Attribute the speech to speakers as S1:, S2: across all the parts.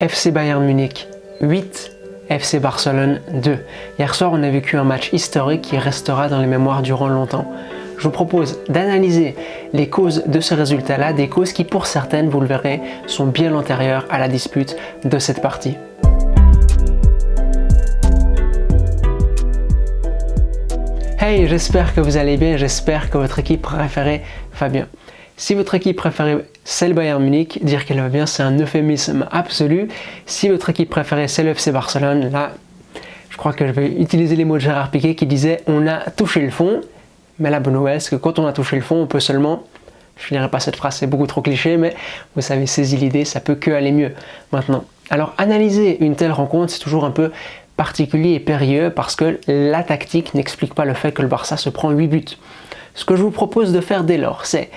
S1: FC Bayern Munich 8, FC Barcelone 2. Hier soir, on a vécu un match historique qui restera dans les mémoires durant longtemps. Je vous propose d'analyser les causes de ce résultat-là, des causes qui, pour certaines, vous le verrez, sont bien antérieures à la dispute de cette partie. Hey, j'espère que vous allez bien, j'espère que votre équipe préférée va bien. Si votre équipe préférée c'est le Bayern Munich, dire qu'elle va bien c'est un euphémisme absolu. Si votre équipe préférée c'est le FC Barcelone, là je crois que je vais utiliser les mots de Gérard Piqué qui disait on a touché le fond. Mais la bonne nouvelle c'est que quand on a touché le fond on peut seulement, je ne dirai pas cette phrase c'est beaucoup trop cliché, mais vous avez saisi l'idée, ça peut que aller mieux maintenant. Alors analyser une telle rencontre c'est toujours un peu particulier et périlleux parce que la tactique n'explique pas le fait que le Barça se prend 8 buts. Ce que je vous propose de faire dès lors c'est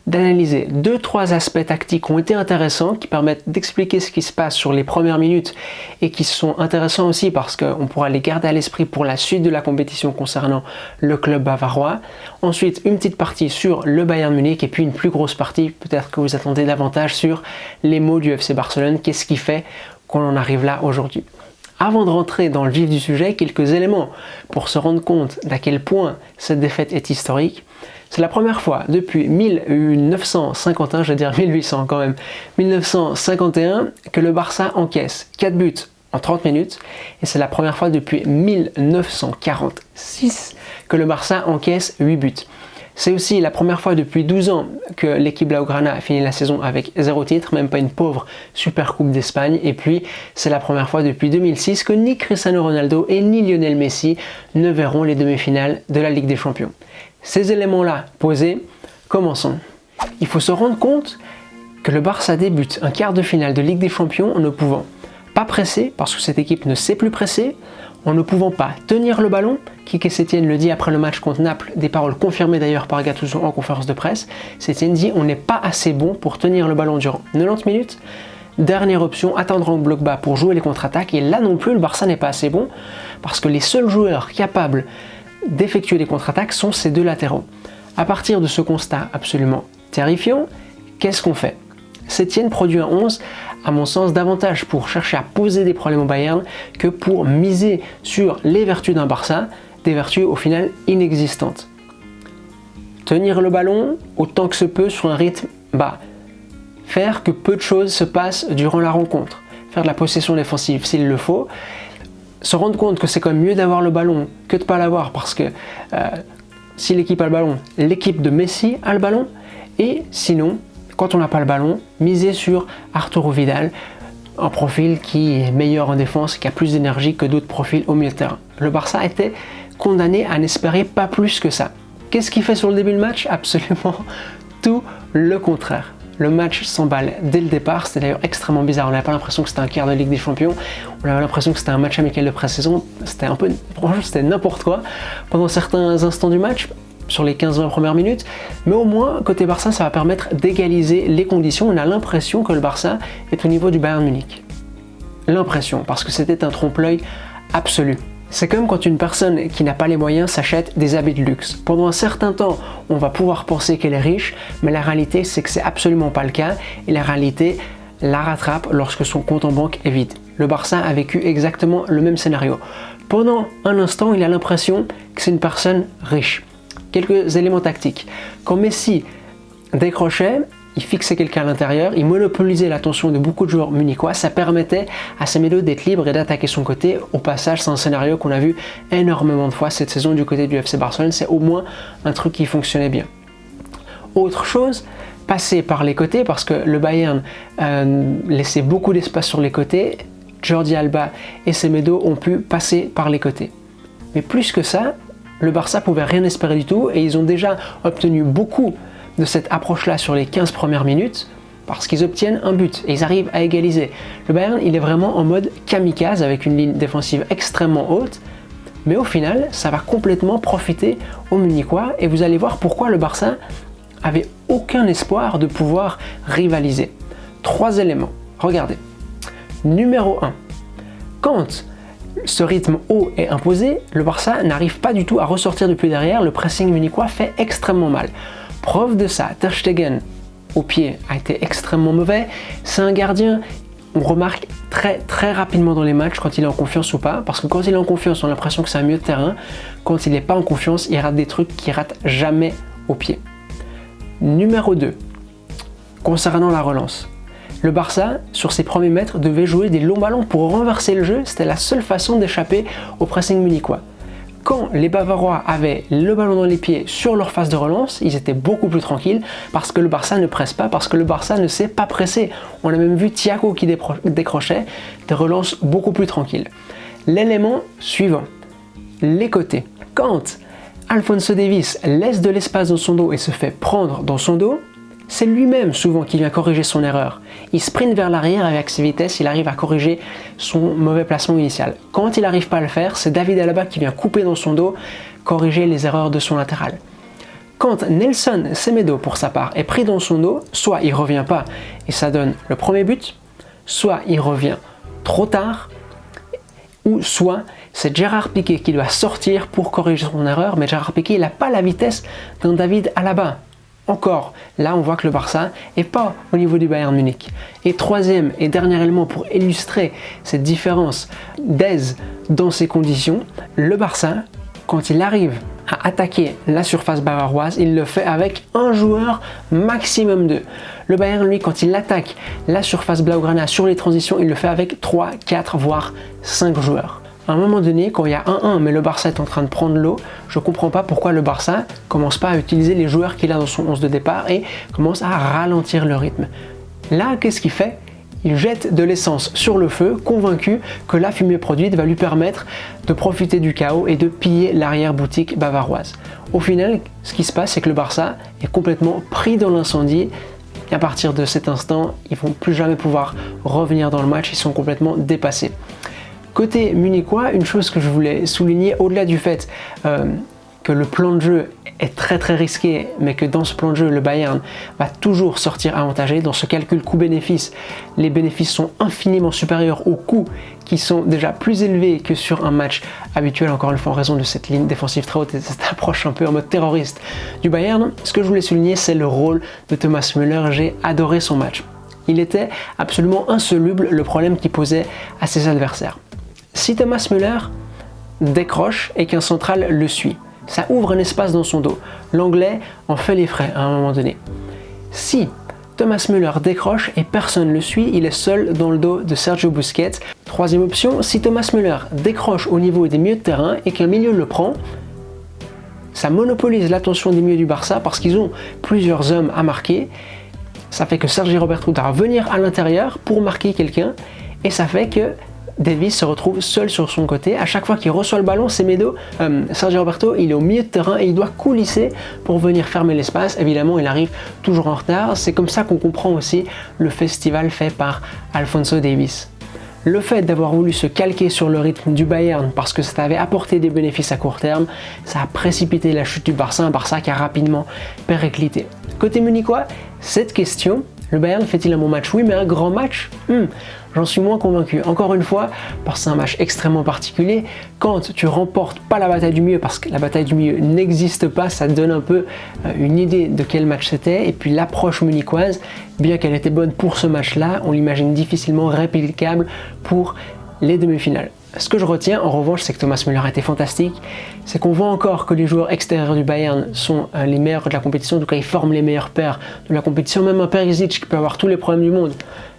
S1: d'analyser 2-3 aspects tactiques qui ont été intéressants, qui permettent d'expliquer ce qui se passe sur les premières minutes et qui sont intéressants aussi parce qu'on pourra les garder à l'esprit pour la suite de la compétition concernant le club bavarois. Ensuite, une petite partie sur le Bayern Munich et puis une plus grosse partie, peut-être que vous attendez davantage sur les mots du FC Barcelone, qu'est-ce qui fait qu'on en arrive là aujourd'hui. Avant de rentrer dans le vif du sujet, quelques éléments pour se rendre compte d'à quel point cette défaite est historique. C'est la première fois depuis 1951, je vais dire 1800 quand même, 1951 que le Barça encaisse 4 buts en 30 minutes et c'est la première fois depuis 1946 que le Barça encaisse 8 buts. C'est aussi la première fois depuis 12 ans que l'équipe Blaugrana a fini la saison avec 0 titre, même pas une pauvre Super Coupe d'Espagne. Et puis, c'est la première fois depuis 2006 que ni Cristiano Ronaldo et ni Lionel Messi ne verront les demi-finales de la Ligue des Champions. Ces éléments-là posés, commençons. Il faut se rendre compte que le Barça débute un quart de finale de Ligue des Champions en ne pouvant pas presser, parce que cette équipe ne sait plus presser, en ne pouvant pas tenir le ballon. Quique Sétienne le dit après le match contre Naples, des paroles confirmées d'ailleurs par Gattuso en conférence de presse. Sétienne dit on n'est pas assez bon pour tenir le ballon durant 90 minutes. Dernière option, attendre en bloc bas pour jouer les contre-attaques. Et là non plus, le Barça n'est pas assez bon parce que les seuls joueurs capables d'effectuer des contre-attaques sont ces deux latéraux. À partir de ce constat absolument terrifiant, qu'est-ce qu'on fait? Sétienne produit un 11, à mon sens, davantage pour chercher à poser des problèmes au Bayern que pour miser sur les vertus d'un Barça, des vertus au final inexistantes. Tenir le ballon autant que se peut sur un rythme bas. Faire que peu de choses se passent durant la rencontre. Faire de la possession défensive s'il le faut. Se rendre compte que c'est quand même mieux d'avoir le ballon que de ne pas l'avoir parce que si l'équipe a le ballon, l'équipe de Messi a le ballon. Et sinon, quand on n'a pas le ballon, miser sur Arturo Vidal, un profil qui est meilleur en défense, qui a plus d'énergie que d'autres profils au milieu de terrain. Le Barça était condamné à n'espérer pas plus que ça. Qu'est-ce qu'il fait sur le début du match? Absolument tout le contraire. Le match s'emballe dès le départ, c'était d'ailleurs extrêmement bizarre, on n'avait pas l'impression que c'était un quart de Ligue des Champions, on avait l'impression que c'était un match amical de pré-saison, c'était un peu, franchement c'était n'importe quoi pendant certains instants du match, sur les 15-20 premières minutes, mais au moins côté Barça ça va permettre d'égaliser les conditions, on a l'impression que le Barça est au niveau du Bayern Munich. L'impression, parce que c'était un trompe-l'œil absolu. C'est comme quand une personne qui n'a pas les moyens s'achète des habits de luxe. Pendant un certain temps, on va pouvoir penser qu'elle est riche, mais la réalité c'est que c'est absolument pas le cas et la réalité la rattrape lorsque son compte en banque est vide. Le Barça a vécu exactement le même scénario. Pendant un instant, il a l'impression que c'est une personne riche. Quelques éléments tactiques. Quand Messi décrochait, il fixait quelqu'un à l'intérieur, il monopolisait l'attention de beaucoup de joueurs munichois, ça permettait à Semedo d'être libre et d'attaquer son côté. Au passage, c'est un scénario qu'on a vu énormément de fois cette saison du côté du FC Barcelone, c'est au moins un truc qui fonctionnait bien. Autre chose, passer par les côtés, parce que le Bayern laissait beaucoup d'espace sur les côtés, Jordi Alba et Semedo ont pu passer par les côtés. Mais plus que ça, le Barça pouvait rien espérer du tout et ils ont déjà obtenu beaucoup de cette approche-là sur les 15 premières minutes parce qu'ils obtiennent un but et ils arrivent à égaliser. Le Bayern, il est vraiment en mode kamikaze avec une ligne défensive extrêmement haute, mais au final, ça va complètement profiter aux Munichois et vous allez voir pourquoi le Barça avait aucun espoir de pouvoir rivaliser. 3 éléments, regardez. Numéro 1, quand ce rythme haut est imposé, le Barça n'arrive pas du tout à ressortir depuis derrière, le pressing munichois fait extrêmement mal. Preuve de ça, Ter Stegen au pied a été extrêmement mauvais, c'est un gardien, on remarque très rapidement dans les matchs quand il est en confiance ou pas, parce que quand il est en confiance, on a l'impression que c'est un milieu de terrain. Quand il n'est pas en confiance, il rate des trucs qu'il rate jamais au pied. Numéro 2, concernant la relance. Le Barça, sur ses premiers mètres, devait jouer des longs ballons pour renverser le jeu. C'était la seule façon d'échapper au pressing munichois. Quand les Bavarois avaient le ballon dans les pieds sur leur phase de relance, ils étaient beaucoup plus tranquilles parce que le Barça ne presse pas, parce que le Barça ne sait pas presser. On a même vu Thiago qui décrochait des relances beaucoup plus tranquilles. L'élément suivant, les côtés. Quand Alphonso Davies laisse de l'espace dans son dos et se fait prendre dans son dos, c'est lui-même souvent qui vient corriger son erreur. Il sprint vers l'arrière avec ses vitesses, il arrive à corriger son mauvais placement initial. Quand il n'arrive pas à le faire, c'est David Alaba qui vient couper dans son dos, corriger les erreurs de son latéral. Quand Nelson Semedo, pour sa part, est pris dans son dos, soit il ne revient pas et ça donne le premier but, soit il revient trop tard, ou soit c'est Gérard Piqué qui doit sortir pour corriger son erreur, mais Gérard Piqué n'a pas la vitesse d'un David Alaba. Encore, là on voit que le Barça n'est pas au niveau du Bayern Munich. Et troisième et dernier élément pour illustrer cette différence d'aise dans ces conditions, le Barça, quand il arrive à attaquer la surface bavaroise, il le fait avec un joueur, maximum 2. Le Bayern, lui, quand il attaque la surface blaugrana sur les transitions, il le fait avec 3, 4, voire 5 joueurs. À un moment donné, quand il y a 1-1, mais le Barça est en train de prendre l'eau, je ne comprends pas pourquoi le Barça commence pas à utiliser les joueurs qu'il a dans son 11 de départ et commence à ralentir le rythme. Là, qu'est-ce qu'il fait? Il jette de l'essence sur le feu, convaincu que la fumée produite va lui permettre de profiter du chaos et de piller l'arrière-boutique bavaroise. Au final, ce qui se passe, c'est que le Barça est complètement pris dans l'incendie. Et à partir de cet instant, ils ne vont plus jamais pouvoir revenir dans le match, ils sont complètement dépassés. Côté munichois, une chose que je voulais souligner, au-delà du fait que le plan de jeu est très risqué, mais que dans ce plan de jeu, le Bayern va toujours sortir avantagé. Dans ce calcul coût-bénéfice, les bénéfices sont infiniment supérieurs aux coûts qui sont déjà plus élevés que sur un match habituel, encore une fois en raison de cette ligne défensive très haute et de cette approche un peu en mode terroriste du Bayern. Ce que je voulais souligner, c'est le rôle de Thomas Müller. J'ai adoré son match. Il était absolument insoluble le problème qu'il posait à ses adversaires. Si Thomas Müller décroche et qu'un central le suit, ça ouvre un espace dans son dos. L'anglais en fait les frais à un moment donné. Si Thomas Müller décroche et personne ne le suit, il est seul dans le dos de Sergio Busquets. Troisième option, si Thomas Müller décroche au niveau des milieux de terrain et qu'un milieu le prend, ça monopolise l'attention des milieux du Barça parce qu'ils ont plusieurs hommes à marquer. Ça fait que Sergi Roberto doit venir à l'intérieur pour marquer quelqu'un et ça fait que Davies se retrouve seul sur son côté. À chaque fois qu'il reçoit le ballon, Sergi Roberto, il est au milieu de terrain et il doit coulisser pour venir fermer l'espace. Évidemment, il arrive toujours en retard. C'est comme ça qu'on comprend aussi le festival fait par Alphonso Davies. Le fait d'avoir voulu se calquer sur le rythme du Bayern parce que ça avait apporté des bénéfices à court terme, ça a précipité la chute du Barça, un Barça qui a rapidement périclité. Côté munichois, cette question, le Bayern fait-il un bon match? Oui, mais un grand match? J'en suis moins convaincu. Encore une fois, parce que c'est un match extrêmement particulier. Quand tu remportes pas la bataille du milieu, parce que la bataille du milieu n'existe pas, ça donne un peu une idée de quel match c'était. Et puis l'approche munichoise, bien qu'elle était bonne pour ce match-là, on l'imagine difficilement réplicable pour les demi-finales. Ce que je retiens en revanche, c'est que Thomas Müller a été fantastique. C'est qu'on voit encore que les joueurs extérieurs du Bayern sont les meilleurs de la compétition. En tout cas, ils forment les meilleurs pairs de la compétition. Même un Perisic qui peut avoir tous les problèmes du monde.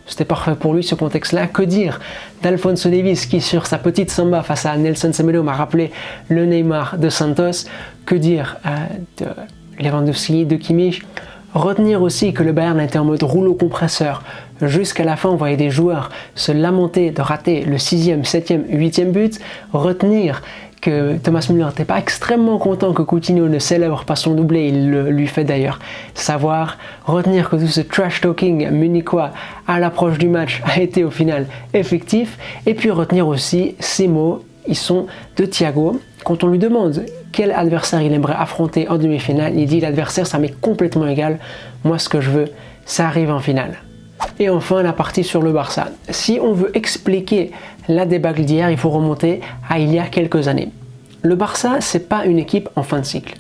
S1: C'était parfait pour lui ce contexte-là. Que dire d'Alphonso Davies qui sur sa petite samba face à Nelson Semedo m'a rappelé le Neymar de Santos. Que dire de Lewandowski, de Kimmich. Retenir aussi que le Bayern était en mode rouleau compresseur. Jusqu'à la fin, on voyait des joueurs se lamenter de rater le 6e, 7e, 8e but. Retenir que Thomas Müller n'était pas extrêmement content que Coutinho ne célèbre pas son doublé, il le lui fait d'ailleurs savoir. Retenir que tout ce trash talking munichois à l'approche du match a été au final effectif. Et puis retenir aussi ces mots, ils sont de Thiago. Quand on lui demande quel adversaire il aimerait affronter en demi-finale, il dit l'adversaire ça m'est complètement égal, moi ce que je veux, ça arrive en finale. Et enfin la partie sur le Barça. Si on veut expliquer la débâcle d'hier, il faut remonter à il y a quelques années. Le Barça, c'est pas une équipe en fin de cycle.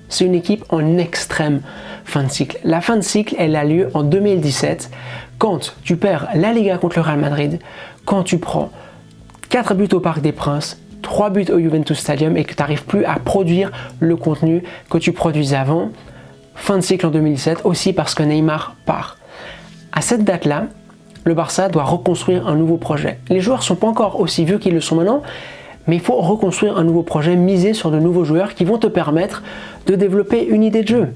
S1: C'est une équipe en extrême fin de cycle. La fin de cycle, elle a lieu en 2017, quand tu perds la Liga contre le Real Madrid, quand tu prends 4 buts au Parc des Princes, 3 buts au Juventus Stadium et que tu n'arrives plus à produire le contenu que tu produisais avant, fin de cycle en 2017, aussi parce que Neymar part. À cette date-là, le Barça doit reconstruire un nouveau projet. Les joueurs ne sont pas encore aussi vieux qu'ils le sont maintenant, mais il faut reconstruire un nouveau projet, miser sur de nouveaux joueurs qui vont te permettre de développer une idée de jeu.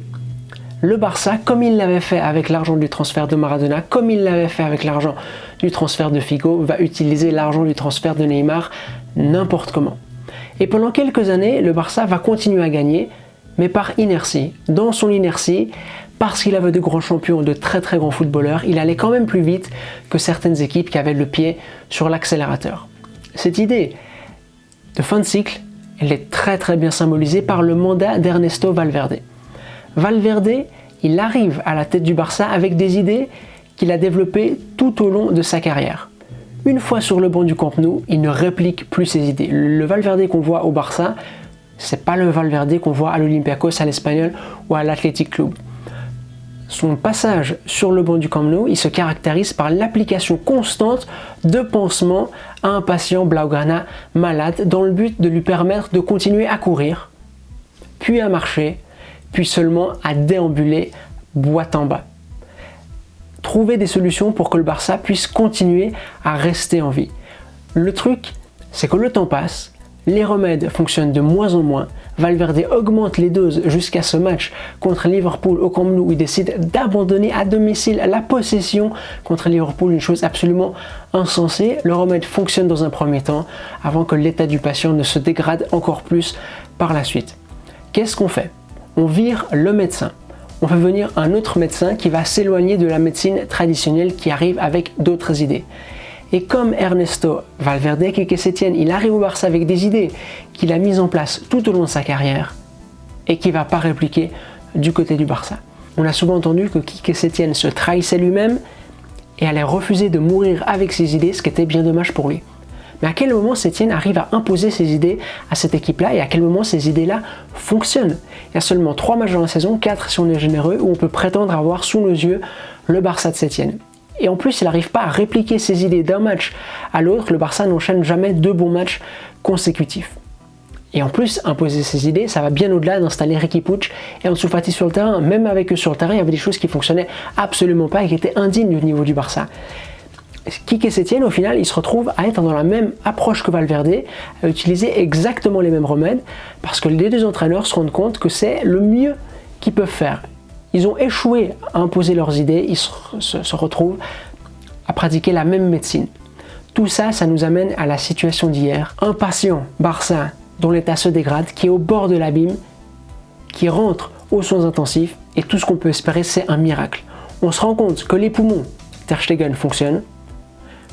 S1: Le Barça, comme il l'avait fait avec l'argent du transfert de Maradona, comme il l'avait fait avec l'argent du transfert de Figo, va utiliser l'argent du transfert de Neymar n'importe comment. Et pendant quelques années, le Barça va continuer à gagner, mais par inertie. Dans son inertie, parce qu'il avait de grands champions, de très très grands footballeurs, il allait quand même plus vite que certaines équipes qui avaient le pied sur l'accélérateur. Cette idée de fin de cycle, elle est très très bien symbolisée par le mandat d'Ernesto Valverde. Valverde, il arrive à la tête du Barça avec des idées qu'il a développées tout au long de sa carrière. Une fois sur le banc du Camp Nou, il ne réplique plus ses idées. Le Valverde qu'on voit au Barça, c'est pas le Valverde qu'on voit à l'Olympiakos, à l'Espagnol ou à l'Athletic Club. Son passage sur le banc du Camp Nou, il se caractérise par l'application constante de pansements à un patient blaugrana malade dans le but de lui permettre de continuer à courir, puis à marcher, puis seulement à déambuler boîte en bas. Trouver des solutions pour que le Barça puisse continuer à rester en vie. Le truc, c'est que le temps passe, les remèdes fonctionnent de moins en moins, Valverde augmente les doses jusqu'à ce match contre Liverpool au Camp Nou où il décide d'abandonner à domicile la possession contre Liverpool, une chose absolument insensée. Le remède fonctionne dans un premier temps avant que l'état du patient ne se dégrade encore plus par la suite. Qu'est-ce qu'on fait? On vire le médecin. On fait venir un autre médecin qui va s'éloigner de la médecine traditionnelle qui arrive avec d'autres idées. Et comme Ernesto Valverde, Quique Setién, il arrive au Barça avec des idées qu'il a mises en place tout au long de sa carrière et qui ne va pas répliquer du côté du Barça. On a souvent entendu que Quique Setién se trahissait lui-même et allait refuser de mourir avec ses idées, ce qui était bien dommage pour lui. Mais à quel moment Setién arrive à imposer ses idées à cette équipe-là et à quel moment ces idées-là fonctionnent? Il y a seulement 3 matchs dans la saison, 4 si on est généreux, où on peut prétendre avoir sous nos yeux le Barça de Setién. Et en plus, il n'arrive pas à répliquer ses idées d'un match à l'autre. Le Barça n'enchaîne jamais 2 bons matchs consécutifs. Et en plus, imposer ses idées, ça va bien au-delà d'installer Riqui Puig et Ansu Fati sur le terrain. Même avec eux sur le terrain, il y avait des choses qui ne fonctionnaient absolument pas et qui étaient indignes du niveau du Barça. Quique Setién, au final, il se retrouve à être dans la même approche que Valverde, à utiliser exactement les mêmes remèdes, parce que les deux entraîneurs se rendent compte que c'est le mieux qu'ils peuvent faire. Ils ont échoué à imposer leurs idées, ils se retrouvent à pratiquer la même médecine. Tout ça, ça nous amène à la situation d'hier. Un patient Barça dont l'état se dégrade, qui est au bord de l'abîme, qui rentre aux soins intensifs, et tout ce qu'on peut espérer, c'est un miracle. On se rend compte que les poumons, Ter Stegen, fonctionnent,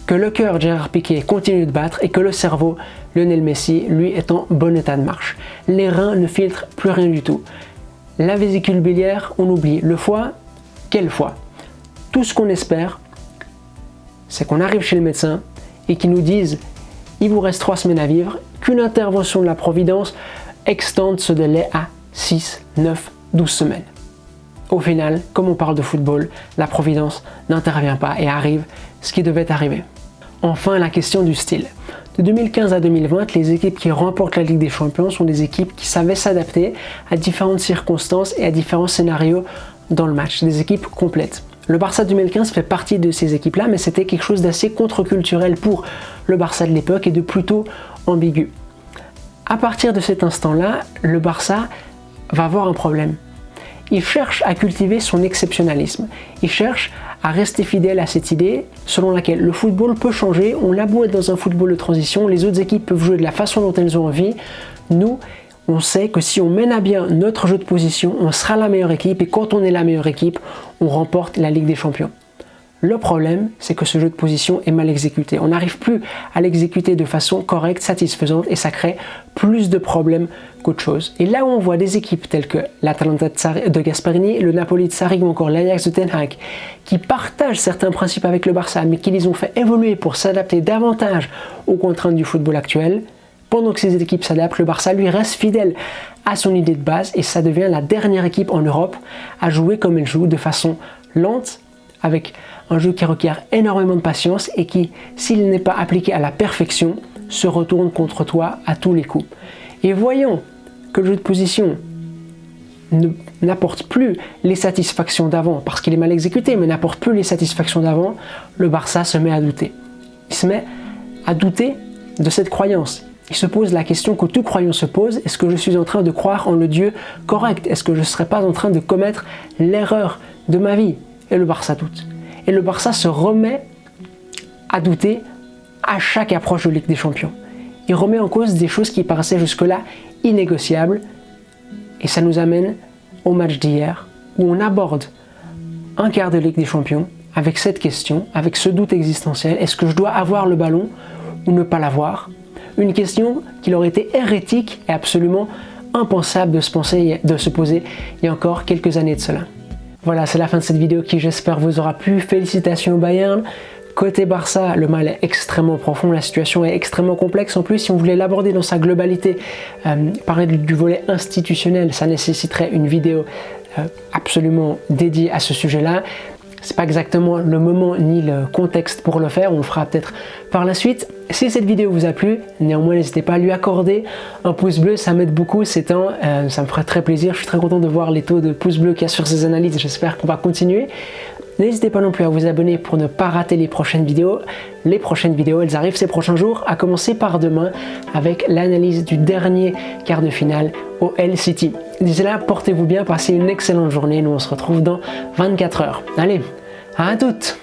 S1: que le cœur, Gérard Piqué, continue de battre, et que le cerveau, Lionel Messi, lui, est en bon état de marche. Les reins ne filtrent plus rien du tout. La vésicule biliaire, on oublie. Le foie, quel foie? Tout ce qu'on espère, c'est qu'on arrive chez le médecin et qu'il nous dise il vous reste 3 semaines à vivre, qu'une intervention de la Providence extende ce délai à 6, 9, 12 semaines. Au final, comme on parle de football, la Providence n'intervient pas et arrive ce qui devait arriver. Enfin, la question du style. De 2015 à 2020, les équipes qui remportent la Ligue des Champions sont des équipes qui savaient s'adapter à différentes circonstances et à différents scénarios dans le match, des équipes complètes. Le Barça 2015 fait partie de ces équipes-là, mais c'était quelque chose d'assez contre-culturel pour le Barça de l'époque et de plutôt ambigu. À partir de cet instant-là, le Barça va avoir un problème. Il cherche à cultiver son exceptionnalisme. Il cherche à rester fidèle à cette idée selon laquelle le football peut changer. On l'a beau être dans un football de transition, les autres équipes peuvent jouer de la façon dont elles ont envie. Nous, on sait que si on mène à bien notre jeu de position, on sera la meilleure équipe et quand on est la meilleure équipe, on remporte la Ligue des Champions. Le problème, c'est que ce jeu de position est mal exécuté. On n'arrive plus à l'exécuter de façon correcte, satisfaisante et ça crée plus de problèmes qu'autre chose. Et là où on voit des équipes telles que l'Atalanta de Gasperini, le Napoli de Sarri ou encore l'Ajax de Ten Hag qui partagent certains principes avec le Barça mais qui les ont fait évoluer pour s'adapter davantage aux contraintes du football actuel, pendant que ces équipes s'adaptent, le Barça lui reste fidèle à son idée de base et ça devient la dernière équipe en Europe à jouer comme elle joue de façon lente, avec un jeu qui requiert énormément de patience et qui, s'il n'est pas appliqué à la perfection, se retourne contre toi à tous les coups. Et voyant que le jeu de position n'apporte plus les satisfactions d'avant, parce qu'il est mal exécuté, mais n'apporte plus les satisfactions d'avant, le Barça se met à douter. Il se met à douter de cette croyance. Il se pose la question que tout croyant se pose, est-ce que je suis en train de croire en le Dieu correct? Est-ce que je ne serais pas en train de commettre l'erreur de ma vie? Et le Barça doute. Et le Barça se remet à douter à chaque approche de Ligue des Champions. Il remet en cause des choses qui paraissaient jusque-là innégociables. Et ça nous amène au match d'hier, où on aborde un quart de Ligue des Champions avec cette question, avec ce doute existentiel. Est-ce que je dois avoir le ballon ou ne pas l'avoir? Une question qu'il aurait été hérétique et absolument impensable de se poser il y a encore quelques années de cela. Voilà, c'est la fin de cette vidéo qui, j'espère, vous aura plu. Félicitations au Bayern. Côté Barça, le mal est extrêmement profond, la situation est extrêmement complexe. En plus, si on voulait l'aborder dans sa globalité, parler du volet institutionnel, ça nécessiterait une vidéo absolument dédiée à ce sujet-là. C'est pas exactement le moment ni le contexte pour le faire, on le fera peut-être par la suite. Si cette vidéo vous a plu, néanmoins n'hésitez pas à lui accorder un pouce bleu, ça m'aide beaucoup ces temps, ça me ferait très plaisir. Je suis très content de voir les taux de pouces bleus qu'il y a sur ces analyses, j'espère qu'on va continuer. N'hésitez pas non plus à vous abonner pour ne pas rater les prochaines vidéos. Les prochaines vidéos, elles arrivent ces prochains jours, à commencer par demain avec l'analyse du dernier quart de finale au LCT. D'ici là, portez-vous bien, passez une excellente journée. Nous, on se retrouve dans 24 heures. Allez, à toutes!